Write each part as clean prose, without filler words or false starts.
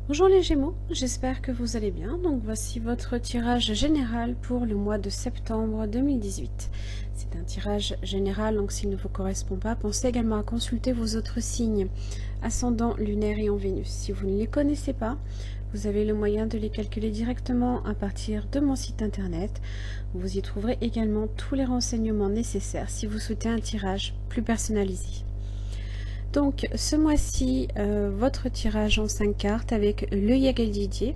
Bonjour les Gémeaux, j'espère que vous allez bien. Donc voici votre tirage général pour le mois de septembre 2018. C'est un tirage général, donc s'il ne vous correspond pas, pensez également à consulter vos autres signes, ascendant, lunaire et en Vénus. Si vous ne les connaissez pas, vous avez le moyen de les calculer directement à partir de mon site internet. Vous y trouverez également tous les renseignements nécessaires si vous souhaitez un tirage plus personnalisé. Donc ce mois-ci, votre tirage en 5 cartes avec le Didier.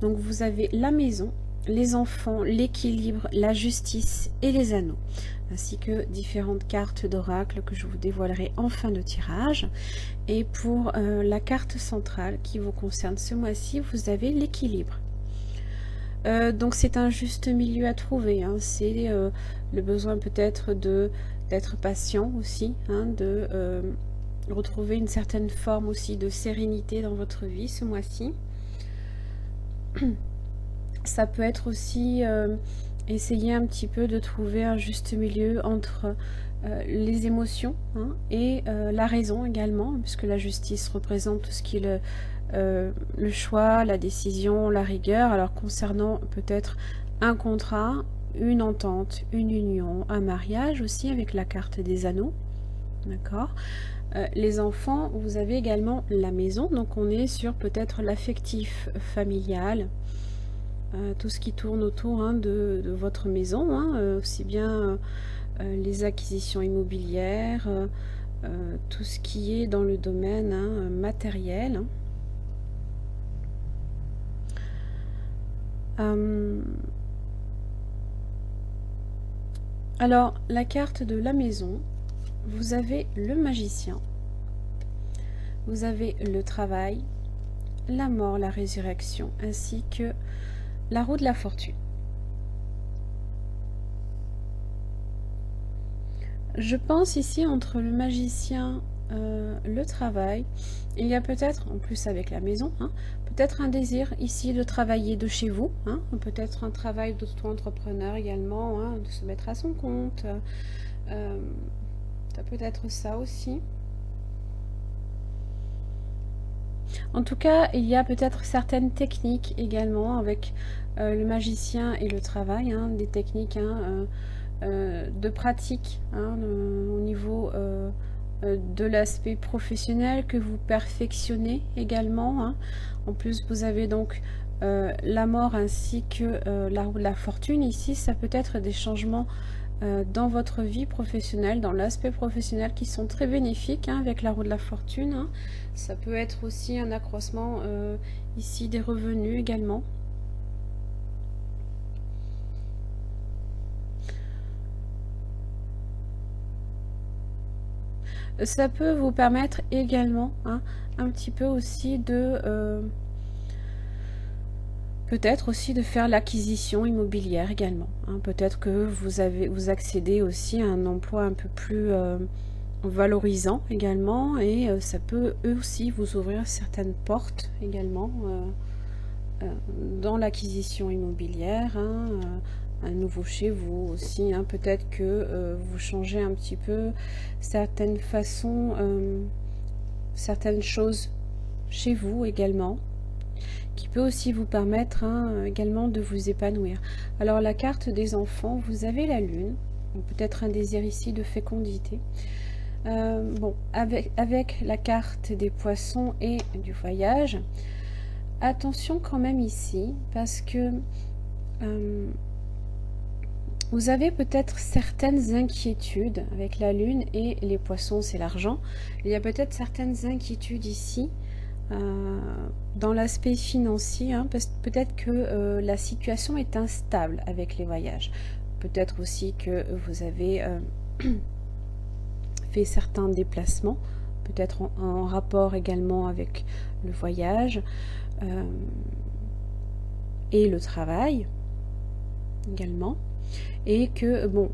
Donc vous avez la maison, les enfants, l'équilibre, la justice et les anneaux, ainsi que différentes cartes d'oracle que je vous dévoilerai en fin de tirage. Et pour la carte centrale qui vous concerne ce mois-ci, vous avez l'équilibre. Donc c'est un juste milieu à trouver, hein. C'est le besoin peut-être d'être patient aussi, hein, de retrouver une certaine forme aussi de sérénité dans votre vie ce mois-ci. Ça peut être aussi essayer un petit peu de trouver un juste milieu entre les émotions, hein, et la raison également, puisque la justice représente tout ce qui est le choix, la décision, la rigueur. Alors concernant peut-être un contrat, une entente, une union, un mariage aussi avec la carte des anneaux. D'accord. Les enfants, vous avez également la maison, donc on est sur peut-être l'affectif familial, tout ce qui tourne autour, hein, de votre maison, hein, aussi bien les acquisitions immobilières, tout ce qui est dans le domaine, hein, matériel. Alors, la carte de la maison, vous avez le magicien, vous avez le travail, la mort, la résurrection, ainsi que la roue de la fortune. Je pense ici entre le magicien, le travail, il y a peut-être, en plus avec la maison, hein, peut-être un désir ici de travailler de chez vous, hein, peut-être un travail d'auto-entrepreneur également, hein, de se mettre à son compte. Ça peut être ça aussi. En tout cas, il y a peut-être certaines techniques également avec le magicien et le travail, hein, des techniques, hein, de pratique, hein, au niveau de l'aspect professionnel que vous perfectionnez également, hein. En plus, vous avez donc la mort ainsi que la roue de la fortune. Ici, ça peut être des changements dans votre vie professionnelle, dans l'aspect professionnel qui sont très bénéfiques, hein, avec la roue de la fortune, hein. Ça peut être aussi un accroissement ici des revenus également. Ça peut vous permettre également, hein, un petit peu aussi de peut-être aussi de faire l'acquisition immobilière également, hein. Peut-être que vous accédez aussi à un emploi un peu plus valorisant également, et ça peut eux aussi vous ouvrir certaines portes également dans l'acquisition immobilière, hein, un nouveau chez vous aussi, hein. Peut-être que vous changez un petit peu certaines façons, certaines choses chez vous également, qui peut aussi vous permettre, hein, également de vous épanouir. Alors la carte des enfants, vous avez la lune, peut-être un désir ici de fécondité. Bon, avec la carte des poissons et du voyage, attention quand même ici, parce que vous avez peut-être certaines inquiétudes avec la lune, et les poissons c'est l'argent. Il y a peut-être certaines inquiétudes ici dans l'aspect financier, hein, parce que peut-être que la situation est instable avec les voyages. Peut-être aussi que vous avez fait certains déplacements, peut-être en rapport également avec le voyage et le travail également, et que bon,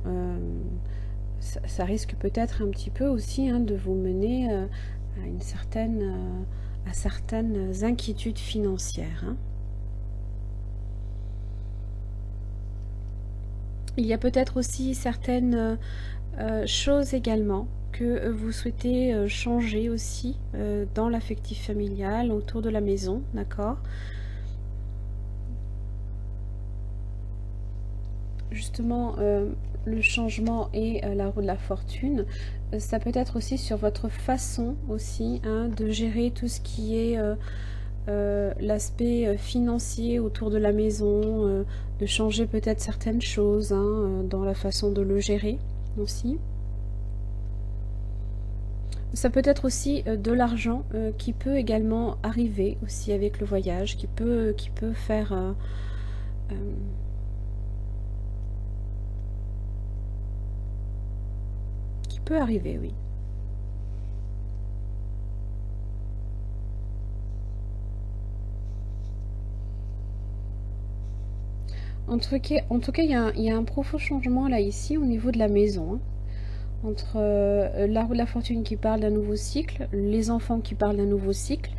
ça risque peut-être un petit peu aussi, hein, de vous mener à une certaine à certaines inquiétudes financières, hein. Il y a peut-être aussi certaines Chose également que vous souhaitez changer aussi dans l'affectif familial, autour de la maison, d'accord? Justement, le changement et la roue de la fortune, ça peut être aussi sur votre façon aussi, hein, de gérer tout ce qui est l'aspect financier autour de la maison, de changer peut-être certaines choses, hein, dans la façon de le gérer aussi. Ça peut être aussi de l'argent qui peut également arriver aussi avec le voyage, qui peut faire... euh, qui peut arriver, oui. En tout cas, il y a un profond changement là ici au niveau de la maison, hein. Entre la roue de la fortune qui parle d'un nouveau cycle, les enfants qui parlent d'un nouveau cycle,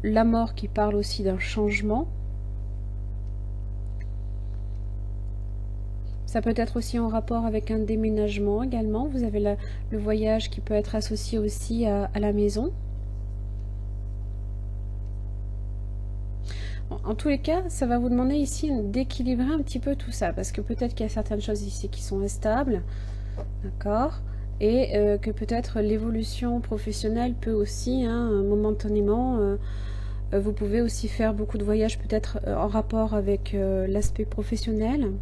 la mort qui parle aussi d'un changement. Ça peut être aussi en rapport avec un déménagement également. Vous avez le voyage qui peut être associé aussi à la maison. Bon, en tous les cas, ça va vous demander ici d'équilibrer un petit peu tout ça, parce que peut-être qu'il y a certaines choses ici qui sont instables, d'accord, et que peut-être l'évolution professionnelle peut aussi, hein, momentanément, vous pouvez aussi faire beaucoup de voyages peut-être en rapport avec l'aspect professionnel.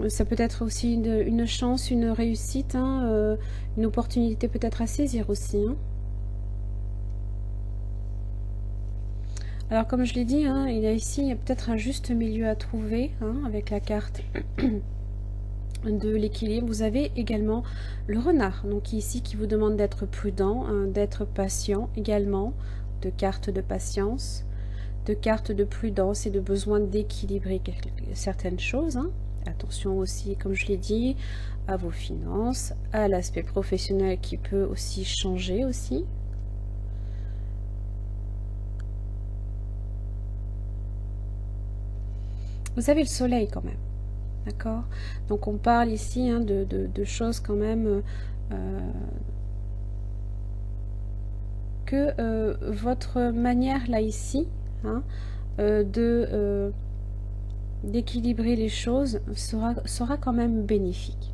Ça peut être aussi une chance, une réussite, hein, une opportunité peut-être à saisir aussi, hein. Alors comme je l'ai dit, hein, il y a peut-être un juste milieu à trouver, hein, avec la carte de l'équilibre. Vous avez également le renard, donc ici qui vous demande d'être prudent, hein, d'être patient également, de carte de patience, de carte de prudence et de besoin d'équilibrer certaines choses, hein. Attention aussi, comme je l'ai dit, à vos finances, à l'aspect professionnel qui peut aussi changer aussi. Vous avez le soleil quand même, d'accord? Donc on parle ici, hein, de choses quand même que votre manière là ici, hein, d'équilibrer les choses sera quand même bénéfique.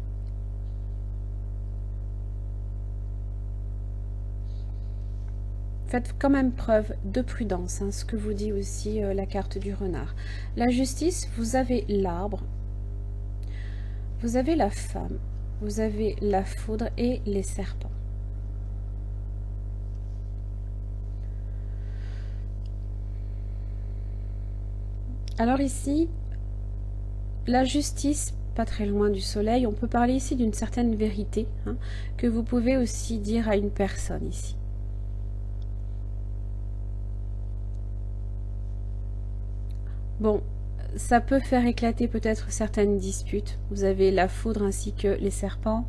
Faites quand même preuve de prudence, hein, ce que vous dit aussi la carte du renard. La justice, vous avez l'arbre, vous avez la femme, vous avez la foudre et les serpents. Alors ici, la justice, pas très loin du soleil, on peut parler ici d'une certaine vérité, hein, que vous pouvez aussi dire à une personne ici. Bon, ça peut faire éclater peut-être certaines disputes. Vous avez la foudre ainsi que les serpents.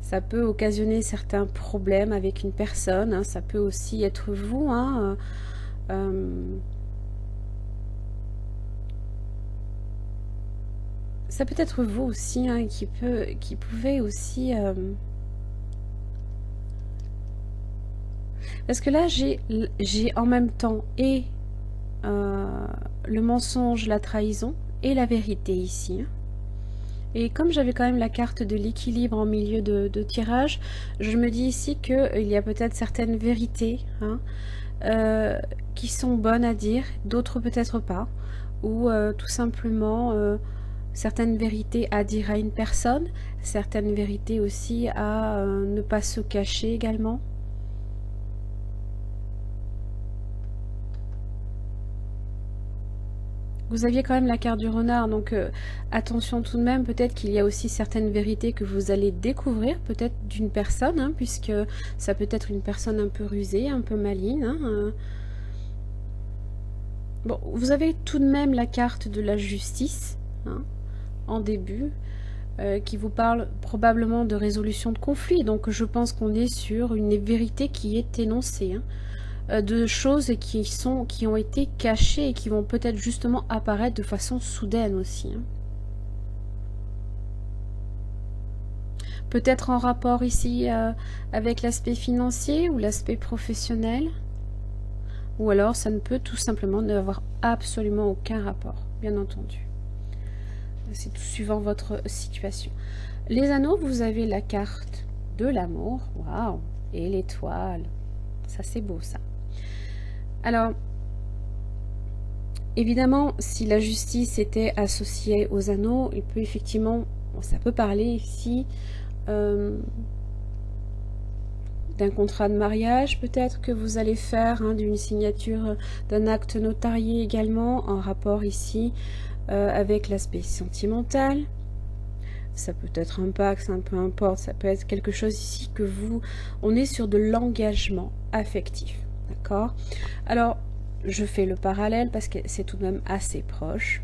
Ça peut occasionner certains problèmes avec une personne, hein. Ça peut aussi être vous, hein, ça peut être vous aussi, hein, qui pouvait aussi... Parce que là, j'ai en même temps et le mensonge, la trahison et la vérité ici, hein. Et comme j'avais quand même la carte de l'équilibre en milieu de tirage, je me dis ici qu'il y a peut-être certaines vérités, hein, qui sont bonnes à dire, d'autres peut-être pas, ou tout simplement certaines vérités à dire à une personne, certaines vérités aussi à ne pas se cacher également. Vous aviez quand même la carte du renard, donc attention tout de même, peut-être qu'il y a aussi certaines vérités que vous allez découvrir, peut-être d'une personne, hein, puisque ça peut être une personne un peu rusée, un peu maligne, hein. Bon, vous avez tout de même la carte de la justice, hein, en début, qui vous parle probablement de résolution de conflit, donc je pense qu'on est sur une vérité qui est énoncée, hein, de choses qui ont été cachées et qui vont peut-être justement apparaître de façon soudaine aussi, hein. Peut-être en rapport ici avec l'aspect financier ou l'aspect professionnel. Ou alors ça ne peut tout simplement n'avoir absolument aucun rapport, bien entendu. C'est tout suivant votre situation. Les anneaux, vous avez la carte de l'amour. Waouh! Et l'étoile. Ça, c'est beau, ça. Alors, évidemment, si la justice était associée aux anneaux, il peut effectivement, ça peut parler ici d'un contrat de mariage, peut-être que vous allez faire, hein, d'une signature d'un acte notarié également, en rapport ici avec l'aspect sentimental. Ça peut être un pacte, peu importe, ça peut être quelque chose ici que vous... On est sur de l'engagement affectif, d'accord? Alors, je fais le parallèle parce que c'est tout de même assez proche.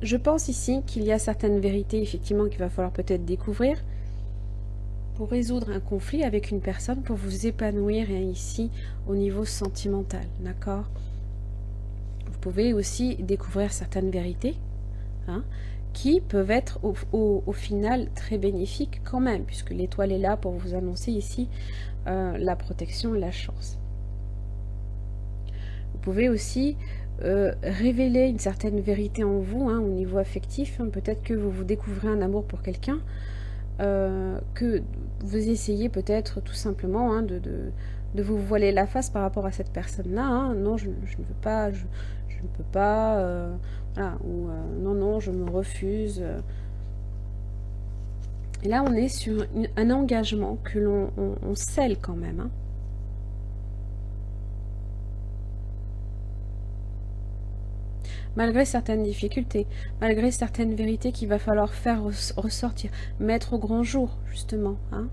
Je pense ici qu'il y a certaines vérités, effectivement, qu'il va falloir peut-être découvrir pour résoudre un conflit avec une personne, pour vous épanouir ici au niveau sentimental, d'accord? Vous pouvez aussi découvrir certaines vérités, hein, qui peuvent être au final très bénéfiques quand même, puisque l'étoile est là pour vous annoncer ici la protection et la chance. Vous pouvez aussi révéler une certaine vérité en vous, hein, au niveau affectif. Hein. Peut-être que vous découvrez un amour pour quelqu'un, que vous essayez peut-être tout simplement, hein, de vous voiler la face par rapport à cette personne-là. Hein. Non, je ne veux pas, je ne peux pas, voilà, ou non, non, je me refuse. Et là, on est sur un engagement que l'on scelle quand même. Hein. Malgré certaines difficultés, malgré certaines vérités qu'il va falloir faire ressortir, mettre au grand jour, justement. Hein.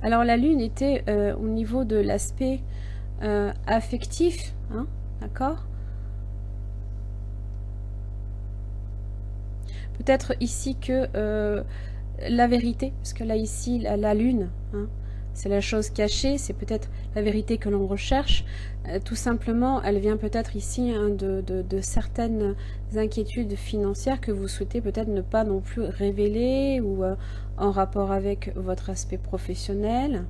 Alors la lune était au niveau de l'aspect affectif, hein, d'accord? Peut-être ici que la vérité, parce que là ici, la lune, hein, c'est la chose cachée, c'est peut-être la vérité que l'on recherche. Tout simplement, elle vient peut-être ici, hein, de certaines inquiétudes financières que vous souhaitez peut-être ne pas non plus révéler, ou en rapport avec votre aspect professionnel.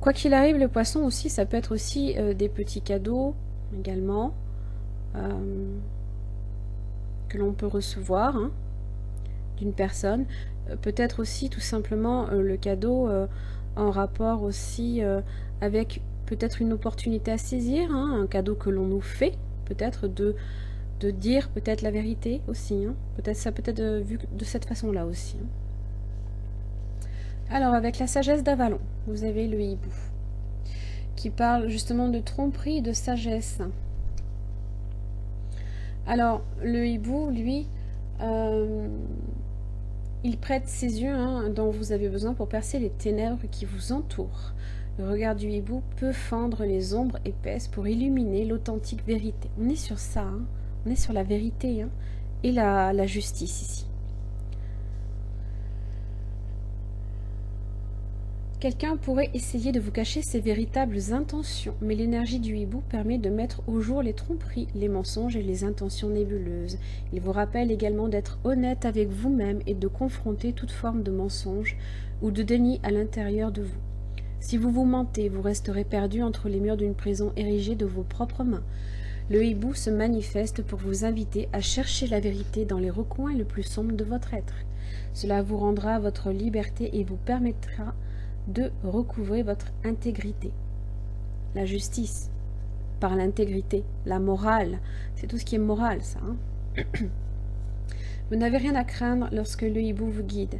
Quoi qu'il arrive, le poisson aussi, ça peut être aussi des petits cadeaux également, que l'on peut recevoir, hein, d'une personne. Peut-être aussi tout simplement le cadeau en rapport aussi avec peut-être une opportunité à saisir, hein, un cadeau que l'on nous fait, peut-être de dire peut-être la vérité aussi. Hein. Peut-être ça peut être vu de cette façon-là aussi. Hein. Alors avec la sagesse d'Avalon, vous avez le hibou qui parle justement de tromperie et de sagesse. Alors le hibou, lui, il prête ses yeux, hein, dont vous avez besoin pour percer les ténèbres qui vous entourent. Le regard du hibou peut fendre les ombres épaisses pour illuminer l'authentique vérité. On est sur ça, hein. On est sur la vérité, hein, et la justice ici. Quelqu'un pourrait essayer de vous cacher ses véritables intentions, mais l'énergie du hibou permet de mettre au jour les tromperies, les mensonges et les intentions nébuleuses. Il vous rappelle également d'être honnête avec vous-même et de confronter toute forme de mensonge ou de déni à l'intérieur de vous. Si vous vous mentez, vous resterez perdu entre les murs d'une prison érigée de vos propres mains. Le hibou se manifeste pour vous inviter à chercher la vérité dans les recoins les plus sombres de votre être. Cela vous rendra votre liberté et vous permettra de recouvrer votre intégrité. La justice, par l'intégrité, la morale, c'est tout ce qui est moral, ça. Hein. Vous n'avez rien à craindre lorsque le hibou vous guide.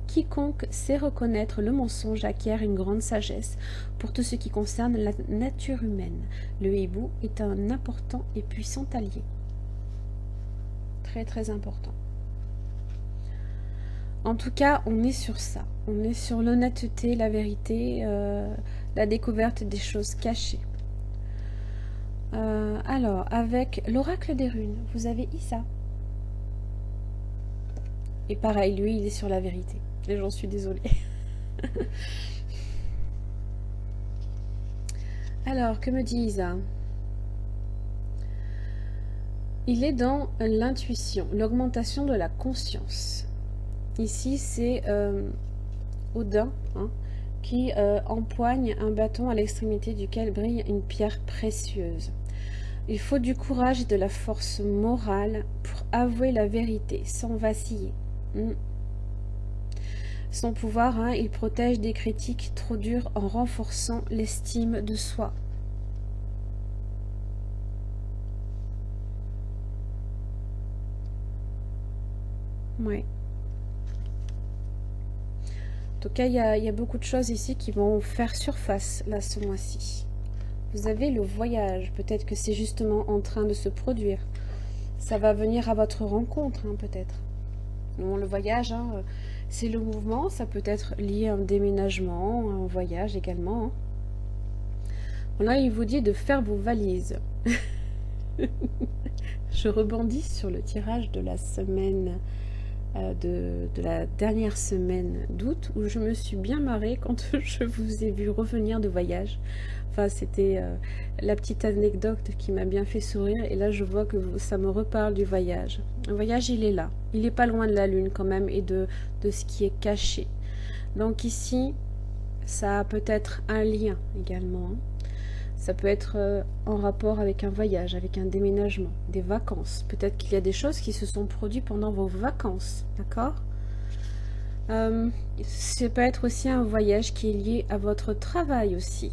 Quiconque sait reconnaître le mensonge acquiert une grande sagesse pour tout ce qui concerne la nature humaine. Le hibou est un important et puissant allié. Très très important. En tout cas, on est sur ça. On est sur l'honnêteté, la vérité, la découverte des choses cachées. Alors, avec l'oracle des runes, vous avez Issa. Et pareil, lui, il est sur la vérité. Et j'en suis désolée. Alors, que me disent? Il est dans l'intuition, l'augmentation de la conscience. Ici, c'est Odin, hein, qui empoigne un bâton à l'extrémité duquel brille une pierre précieuse. Il faut du courage et de la force morale pour avouer la vérité sans vaciller. Son pouvoir, hein, il protège des critiques trop dures en renforçant l'estime de soi. Oui. En tout cas, il y a beaucoup de choses ici qui vont faire surface là ce mois-ci. Vous avez le voyage, peut-être que c'est justement en train de se produire. Ça va venir à votre rencontre, hein, peut-être. Bon, le voyage, hein, c'est le mouvement, ça peut être lié à un déménagement, à un voyage également. Hein. Là, il vous dit de faire vos valises. Je rebondis sur le tirage de la semaine, de la dernière semaine d'août, où je me suis bien marrée quand je vous ai vu revenir de voyage. Enfin, c'était la petite anecdote qui m'a bien fait sourire. Et là, je vois que ça me reparle du voyage. Le voyage, il est là. Il n'est pas loin de la Lune quand même et de ce qui est caché. Donc ici, ça a peut-être un lien également. Ça peut être en rapport avec un voyage, avec un déménagement, des vacances. Peut-être qu'il y a des choses qui se sont produites pendant vos vacances, d'accord? Ça peut être aussi un voyage qui est lié à votre travail aussi.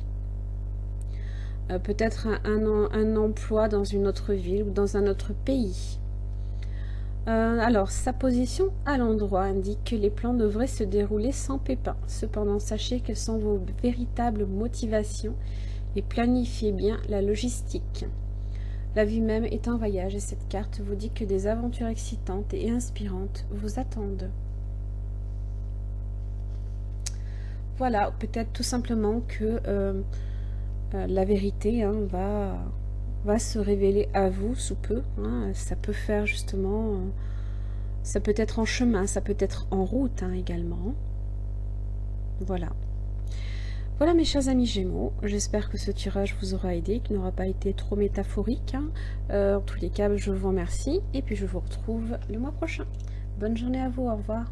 Peut-être un emploi dans une autre ville ou dans un autre pays. Alors, sa position à l'endroit indique que les plans devraient se dérouler sans pépin. Cependant, sachez quelles sont vos véritables motivations et planifiez bien la logistique. La vie même est un voyage et cette carte vous dit que des aventures excitantes et inspirantes vous attendent. Voilà, peut-être tout simplement que la vérité, hein, va se révéler à vous sous peu. Hein. Ça peut faire justement... ça peut être en chemin, ça peut être en route hein, également. Voilà. Voilà mes chers amis Gémeaux, j'espère que ce tirage vous aura aidé, qu'il n'aura pas été trop métaphorique. Hein. En tous les cas, je vous remercie et puis je vous retrouve le mois prochain. Bonne journée à vous, au revoir.